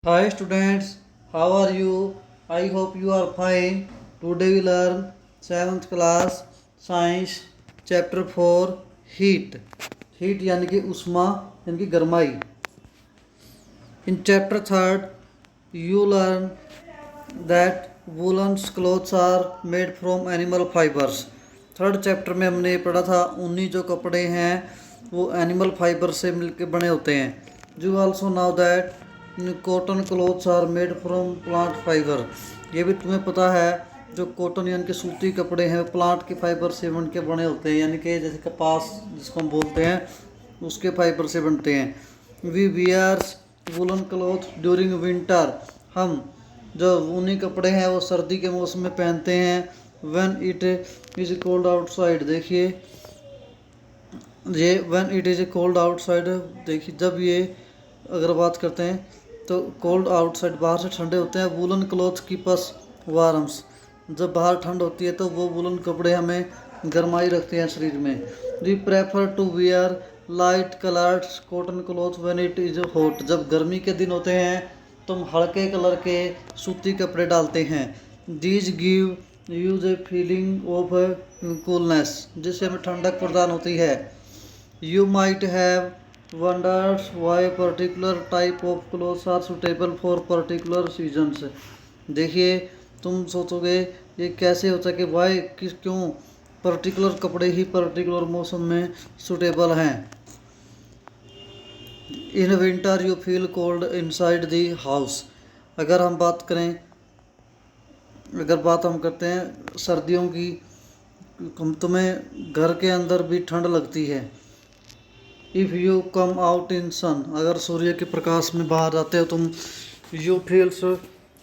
Hi students, how are you? I hope you are fine. Today we learn 7th class science chapter 4 heat. Heat यानी कि उष्मा यानी कि गर्माई. In chapter 3rd you learn that woolen clothes are made from animal fibers. Third chapter में हमने ये पढ़ा था ऊनी जो कपड़े हैं वो एनिमल फाइबर से मिलके बने होते हैं. You also know that cotton clothes are made from plant fibre. ये भी तुम्हें पता है जो कॉटन यानी कि सूती कपड़े हैं प्लांट के फाइबर से बन के बने होते हैं यानी कि जैसे कपास जिसको हम बोलते हैं उसके फाइबर से बनते हैं. We wears woollen cloth during winter. हम जो ऊनी कपड़े हैं वो सर्दी के मौसम में पहनते हैं. When it is cold outside. देखिए ये when it is cold outside. देखिए जब ये अगर बात करते हैं तो कोल्ड आउटसाइड बाहर से ठंडे होते हैं. Woollen cloth keep us warms. जब बाहर ठंड होती है तो वो वुलन कपड़े हमें गर्माई रखते हैं शरीर में. We prefer to wear light coloured cotton cloth when it is hot. जब गर्मी के दिन होते हैं तुम हल्के कलर के सूती कपड़े डालते हैं. These give us a feeling of coolness. जिससे हमें ठंडक प्रदान होती है. You might have wonders why particular type of clothes are suitable for particular seasons. देखिए तुम सोचोगे ये कैसे होता है कि वाई क्यों पर्टिकुलर कपड़े ही पर्टिकुलर मौसम में सुटेबल हैं. In winter you feel cold inside the house. अगर हम करते हैं सर्दियों की तुम्हें घर के अंदर भी ठंड लगती है. If you come out in sun. अगर सूर्य के प्रकाश में बाहर जाते हो तुम यू फील्स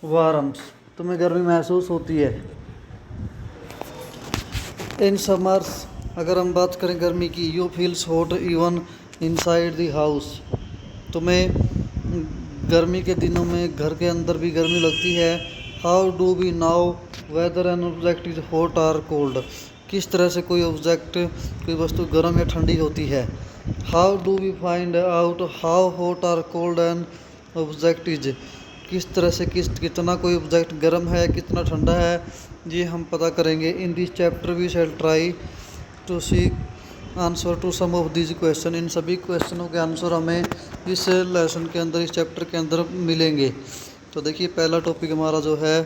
वार्म्स. तुम्हें गर्मी महसूस होती है. इन समर्स अगर हम बात करें गर्मी की you feels hot even inside the house. तुम्हें गर्मी के दिनों में घर के अंदर भी गर्मी लगती है. How do we know whether an object is hot or cold. किस तरह से कोई वस्तु गर्म या ठंडी होती है. How do we find out how hot or cold an object is. किस तरह से कितना कोई ऑब्जेक्ट गर्म है कितना ठंडा है ये हम पता करेंगे. In this chapter we shall try to seek answer to some of this question. इन सभी क्वेश्चनों के आंसर हमें इस लेसन के अंदर इस चैप्टर के अंदर मिलेंगे. तो देखिए पहला टॉपिक हमारा जो है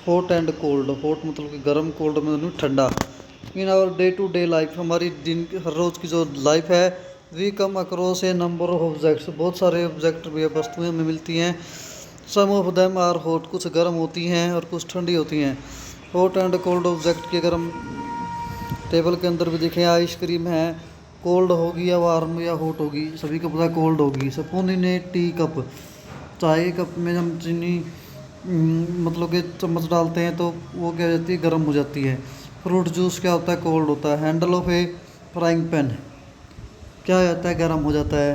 हॉट एंड कोल्ड. हॉट मतलब कि गर्म, कोल्ड मतलब ठंडा. In our day to day life हमारी दिन हर रोज़ की जो लाइफ है we come across a number of objects. बहुत सारे ऑब्जेक्ट भी वस्तुएं हमें मिलती हैं. Some of them are hot. कुछ गर्म होती हैं और कुछ ठंडी होती हैं. हॉट एंड कोल्ड ऑब्जेक्ट की अगर हम टेबल के अंदर भी देखें आइसक्रीम है कोल्ड होगी या वार्म या हॉट होगी. सभी को पता कोल्ड होगी. Spoon in A tea cup. चाय कप में हम चीनी मतलब कि चम्मच डालते हैं तो वो क्या हो जाती है गर्म हो जाती है. फ्रूट जूस क्या होता है कोल्ड होता है. Handle of A frying pan क्या हो जाता है गर्म हो जाता है.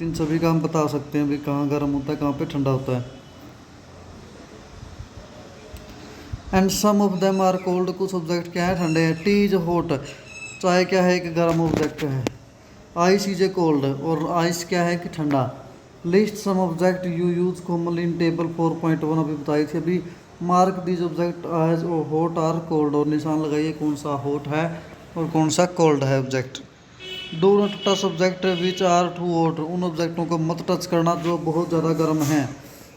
इन सभी का हम बता सकते हैं भी कहाँ गर्म होता है कहाँ पे ठंडा होता है. And some of them are cold. कुछ ऑब्जेक्ट क्या है ठंडे हैं. Tea is hot. चाय क्या है कि गर्म ऑब्जेक्ट है. Ice is a cold. और आइस क्या है कि ठंडा. List some object you use commonly in table 4.1 अभी बताई थी अभी. Mark this object as hot or cold. और निशान लगाइए कौन सा हॉट है और कौन सा कोल्ड है object. Do not touch object which are too hot. उन ऑब्जेक्टों को मत टच करना जो बहुत ज़्यादा गर्म हैं.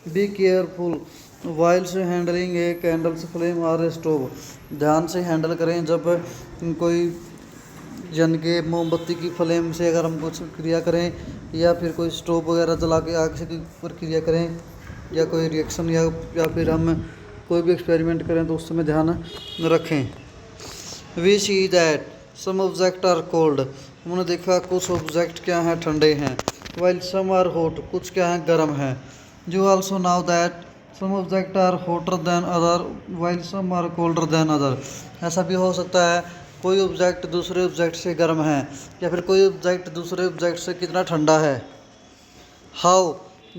Be careful whiles handling a candles flame or a stove. ध्यान से हैंडल करें जब कोई यानी कि मोमबत्ती की फ्लेम से अगर हम कुछ क्रिया करें या फिर कोई स्टोव वगैरह जला के आग से ऊपर क्रिया करें या कोई रिएक्शन या फिर हम कोई भी एक्सपेरिमेंट करें तो उस समय ध्यान रखें. We see that some object are cold. हमने देखा कुछ ऑब्जेक्ट क्या हैं ठंडे हैं. While some are hot. कुछ क्या हैं गर्म हैं. You also know that some object are hotter than other while some are colder than other. ऐसा भी हो सकता है कोई ऑब्जेक्ट दूसरे ऑब्जेक्ट से गर्म है या फिर कोई ऑब्जेक्ट दूसरे ऑब्जेक्ट से कितना ठंडा है. How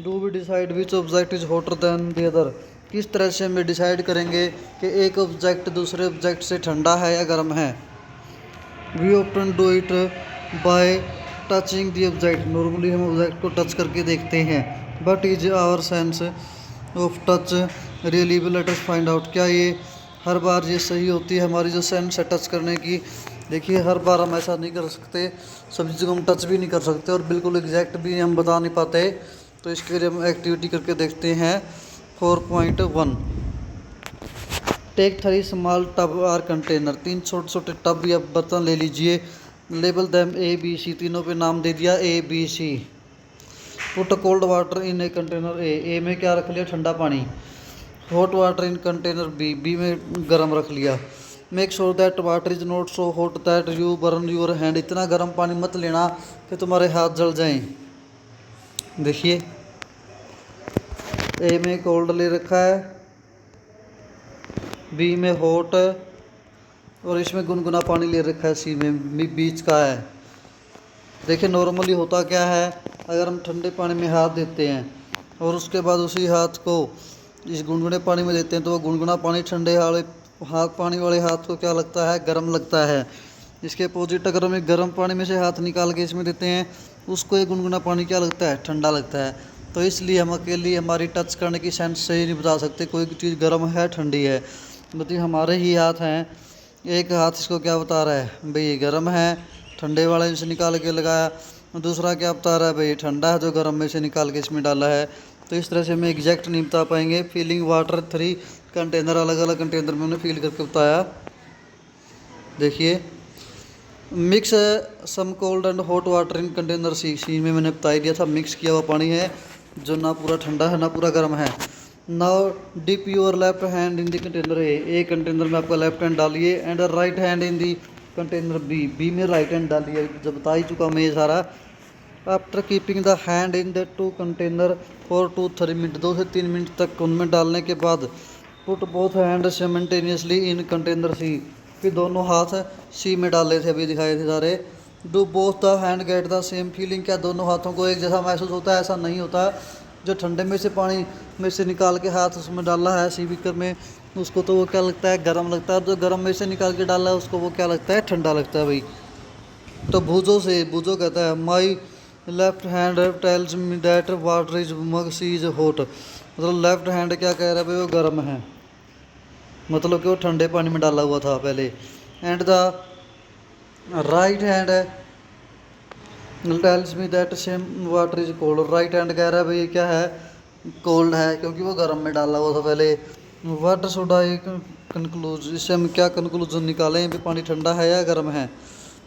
do we decide which object is hotter than the other. किस तरह से हम डिसाइड करेंगे कि एक ऑब्जेक्ट दूसरे ऑब्जेक्ट से ठंडा है या गर्म है. We often do it by touching the object. Normally हम ऑब्जेक्ट को टच करके देखते हैं. But is our sense of touch really, let us find out. क्या ये हर बार ये सही होती है हमारी जो सेंस है टच करने की? देखिए हर बार हम ऐसा नहीं कर सकते, सभी चीज़ों को हम टच भी नहीं कर सकते और बिल्कुल एग्जैक्ट भी हम बता नहीं पाते। तो इसके लिए हम एक्टिविटी करके देखते हैं 4.1। Take 3 small tub or container, 3 छोटे छोटे टब या बर्तन ले लीजिए। Label them A B C, तीनों पे नाम दे दिया A B C. Put cold water in a container A में क्या रख लिया? ठंडा पानी। Hot water in container B में गर्म रख लिया। Make sure that water is not so hot that you burn your hand, इतना गर्म पानी मत लेना कि तुम्हारे हाथ जल जाएं। देखिए ए में कोल्ड ले रखा है, बी में हॉट और इसमें गुनगुना पानी ले रखा है, सी में बीच का है। देखिए नॉर्मली होता क्या है, अगर हम ठंडे पानी में हाथ देते हैं और उसके बाद उसी हाथ को इस गुनगुने पानी में देते हैं तो वो गुनगुना पानी ठंडे वाले पानी वाले हाथ को क्या लगता है? गर्म लगता है। इसके अपोजिट अगर हम गर्म पानी में से हाथ निकाल के इसमें देते हैं उसको ये गुनगुना पानी क्या लगता है? ठंडा लगता है। तो इसलिए हम अकेली हमारी टच करने की सेंस से ही नहीं बता सकते कोई चीज़ गर्म है ठंडी है। मतलब हमारे ही हाथ हैं, एक हाथ इसको क्या बता रहा है भाई ये गर्म है, ठंडे वाले में से निकाल के लगाया, दूसरा क्या बता रहा है भाई ठंडा है जो गर्म में से निकाल के इसमें डाला है। तो इस तरह से हमें एग्जैक्ट नहीं बता पाएंगे। फीलिंग वाटर 3 कंटेनर, अलग अलग कंटेनर में उन्हें फील करके बताया। देखिए mix some cold and hot water in container C में मैंने बता दिया था मिक्स किया हुआ पानी है जो ना पूरा ठंडा है ना पूरा गर्म है। Now dip your left hand in the container A container में आपका लेफ्ट हैंड डालिए and right hand in the container B में राइट हैंड डालिए। जब बता ही चुका मैं ये सारा। After keeping the hand in the 2 container for 2-3 minute, 2 से 3 मिनट तक उनमें डालने के बाद put both hand simultaneously in container C, फिर दोनों हाथ सी में डाले थे, अभी दिखाए थे सारे। Do both the hand get the same feeling, क्या दोनों हाथों को एक जैसा महसूस होता है? ऐसा नहीं होता। जो ठंडे में से पानी में से निकाल के हाथ उसमें डाला है सी बीकर में, उसको तो वो क्या लगता है? गर्म लगता है। जो गर्म में से निकाल के डाला है उसको वो क्या लगता है? ठंडा लगता है भाई। तो बूझो कहता है my left hand tells me that water is mug C is hot, मतलब लेफ्ट हैंड क्या कह रहा है भाई वो गर्म है, मतलब कि वो ठंडे पानी में डाला हुआ था पहले। And the right hand tells me that same water is cold, right hand कह रहा है भाई क्या है? कोल्ड है, क्योंकि वो गर्म में डाला हुआ था पहले। वाट शुड आई कंक्लूज, इससे हम क्या कंक्लूजन निकालें भी पानी ठंडा है या गर्म है?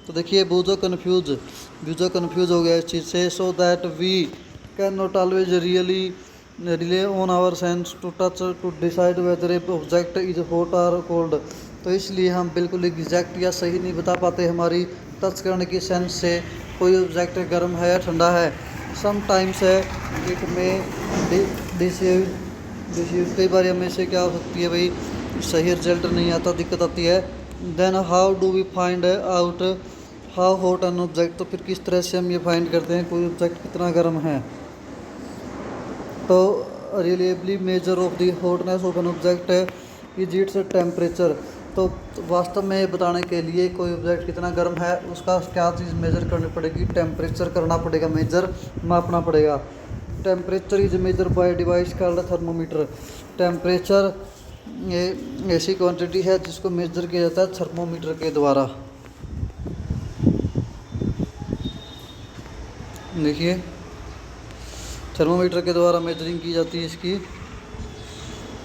तो देखिए बूझो कन्फ्यूज हो गया इस चीज़ से। So that we can not always rely on our sense to touch to decide whether a object is hot और कोल्ड। तो इसलिए हम बिल्कुल एग्जैक्ट या सही नहीं बता पाते हमारी टच करने की सेंस से कोई ऑब्जेक्ट गर्म है या ठंडा है। समटाइम्स है इट में डिसीव, कई बार हमें से क्या हो सकती है भाई सही रिजल्ट नहीं आता, दिक्कत आती है। Then how do we find out how hot an object, तो फिर किस तरह से हम ये फाइंड करते हैं कोई ऑब्जेक्ट कितना गर्म है? तो reliably measure of the hotness of an object is its temperature. तो वास्तव में बताने के लिए कोई ऑब्जेक्ट कितना गर्म है उसका क्या चीज़ मेजर करनी पड़ेगी? टेम्परेचर करना पड़ेगा, मेजर मापना पड़ेगा। Temperature is measure by device called thermometer. Temperature ये ऐसी क्वांटिटी है जिसको मेजर किया जाता है थर्मोमीटर के द्वारा। देखिए थर्मोमीटर के द्वारा मेजरिंग की जाती है इसकी।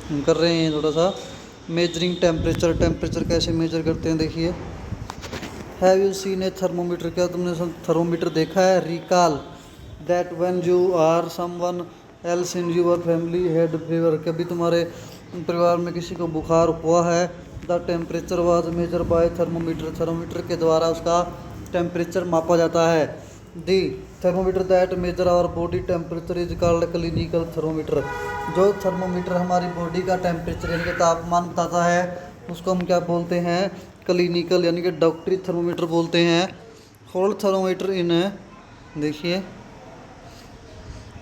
हम कर रहे हैं थोड़ा सा मेजरिंग टेम्परेचर कैसे मेजर करते हैं देखिए। Have you seen a thermometer, क्या तुमने थर्मोमीटर देखा है? Recall that when you are someone else in your family had fever, कभी तुम्हारे परिवार में किसी को बुखार हुआ है। The temperature was measure by thermometer, thermometer के द्वारा उसका टेम्परेचर मापा जाता है। The thermometer that measure our body temperature is called clinical thermometer, जो थर्मोमीटर हमारी बॉडी का टेम्परेचर यानी कि तापमान बताता है उसको हम क्या बोलते हैं? क्लिनिकल यानी कि डॉक्टरी थर्मोमीटर बोलते हैं। होल्ड थर्मोमीटर इन, देखिए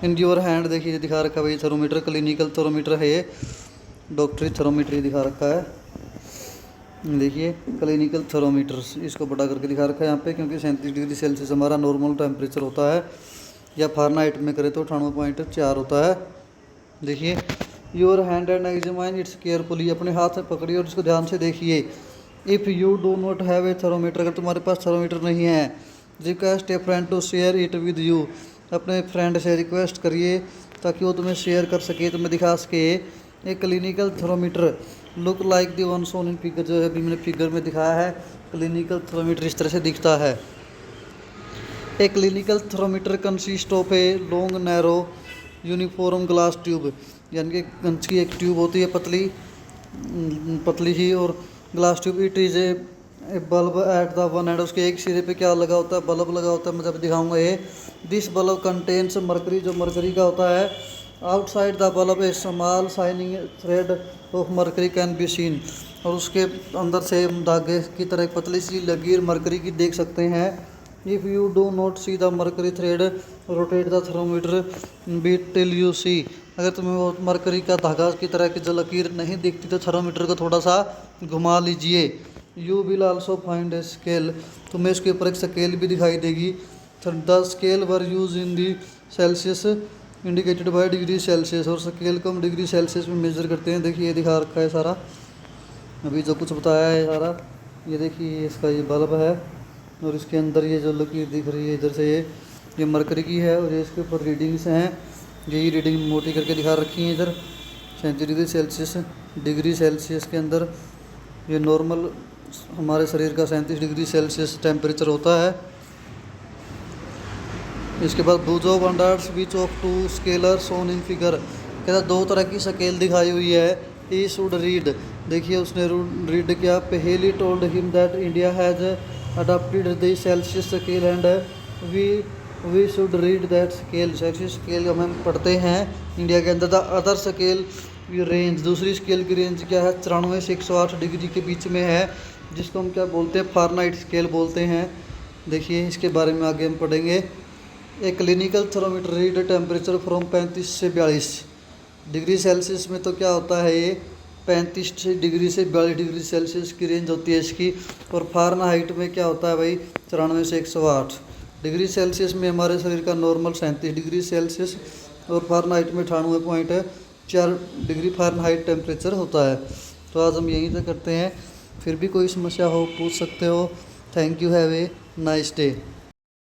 इन योर हैंड, देखिए दिखा रखा है भाई थर्मोमीटर, क्लिनिकल थर्मोमीटर है ये, डॉक्टरी थर्मोमीटर ही दिखा रखा है। देखिए क्लिनिकल थर्मोमीटर, इसको बड़ा करके दिखा रखा है यहाँ पे, क्योंकि 37 डिग्री सेल्सियस हमारा नॉर्मल टेम्परेचर होता है। या फ़ारेनहाइट में करें तो 98.4 होता है। देखिए, your hand and examine its carefully, अपने हाथ में पकड़िए और इसको ध्यान से देखिए। If you do not have a thermometer, अगर तुम्हारे पास थर्मोमीटर नहीं है, request a friend to share it with you, अपने फ्रेंड से रिक्वेस्ट करिए ताकि वो तुम्हें शेयर कर सके, तुम्हें दिखा सके। A clinical thermometer look like the one shown in figure, जो है अभी मैंने फिगर में दिखाया है, क्लिनिकल थर्मोमीटर इस तरह से दिखता है। A clinical thermometer consist of a long narrow uniform glass tube, यानी कि कंच की एक ट्यूब होती है पतली ही और glass tube. It is a bulb at the one and, उसके एक सिरे पे क्या लगा होता है, बल्ब लगा होता है, मैं जब दिखाऊंगा ये। दिस बल्ब कंटेन्स मरकरी, जो मरकरी का होता है। Outside the bulb A small shining thread of mercury can be seen, और उसके अंदर से धागे की तरह एक पतली सी लकीर मरकरी की देख सकते हैं। If you do not see the mercury thread rotate the thermometer be till you see, अगर तुम्हें वो मरकरी का धागा की तरह की जो लकीर नहीं दिखती तो थर्मोमीटर को थोड़ा सा घुमा लीजिए। You will also find a scale, तुम्हें इसके ऊपर एक स्केल भी दिखाई देगी। The scale were use in the Celsius indicated by degree Celsius, और स्केल को हम डिग्री सेल्सियस में मेजर करते हैं। देखिए ये दिखा रखा है सारा, अभी जो कुछ बताया है सारा। ये देखिए इसका ये बल्ब है और इसके अंदर ये जो लकीर दिख रही है इधर से ये मरकरी की है, और ये इसके ऊपर रीडिंग्स हैं, यही रीडिंग मोटी करके दिखा रखी है इधर। 37 डिग्री सेल्सियस के अंदर ये नॉर्मल हमारे शरीर का 37 डिग्री सेल्सियस टेम्परेचर होता है। इसके बाद Boojho wonders which of two scales shown in figure, कहता दो तरह की स्केल दिखाई हुई है। ही शुड रीड, देखिए उसने रीड किया। Paheli told him that India has adopted the Celsius scale and we should read that scale, Celsius scale हम पढ़ते हैं इंडिया के अंदर। द अदर स्केल रेंज, दूसरी स्केल की रेंज क्या है, 94 से 108 डिग्री के बीच में है, जिसको हम क्या बोलते हैं, फ़ारेनहाइट स्केल बोलते हैं। देखिए इसके बारे में आगे हम पढ़ेंगे। एक clinical thermometer read temperature from 35 से 42 डिग्री सेल्सियस में, तो क्या होता है ये 35 डिग्री से 42 डिग्री सेल्सियस की रेंज होती है इसकी। और फ़ारेनहाइट में क्या होता है भाई, 94 से 108 डिग्री सेल्सियस में हमारे शरीर का नॉर्मल 37 डिग्री सेल्सियस, और फ़ारेनहाइट में 98.4 डिग्री फ़ारेनहाइट टेम्परेचर होता है। तो आज हम यहीं तक करते हैं, फिर भी कोई समस्या हो पूछ सकते हो। Thank you, have a nice day.